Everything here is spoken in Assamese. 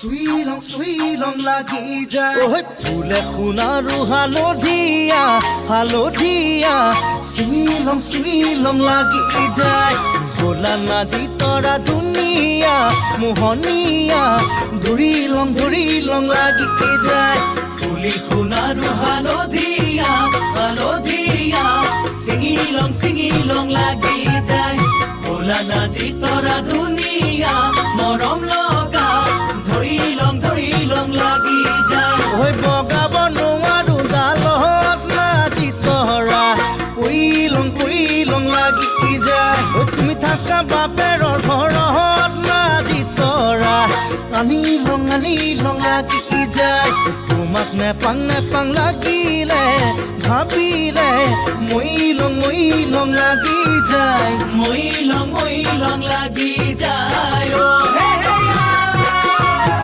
চুইলং লাগি যায় ফুলে সোণাৰু হালধীয়া হালধীয়া চুইলং লাগি যায় ভোলা নাজি তৰা ধুনীয়া মোহনীয়া ধৰিলং লাগি যায় ফুলি সোণাৰু হালধীয়া হালধীয়া ছিঙিলং লাগি যায় ভোলা নাজি তৰা ধুনীয়া মৰম লগা ধৰিলং লাগি যায় বগাব নোৱাৰো ডালত নাজি তৰা পৰিলং লাগি যায় তুমি থাকা বাপেৰৰ ঘৰত নাজি তৰা আনিলং লাগি যায় তোমাক নেপাং লাগিলে ভাবিলে মইলং লাগি যায় মইলং লাগি যায়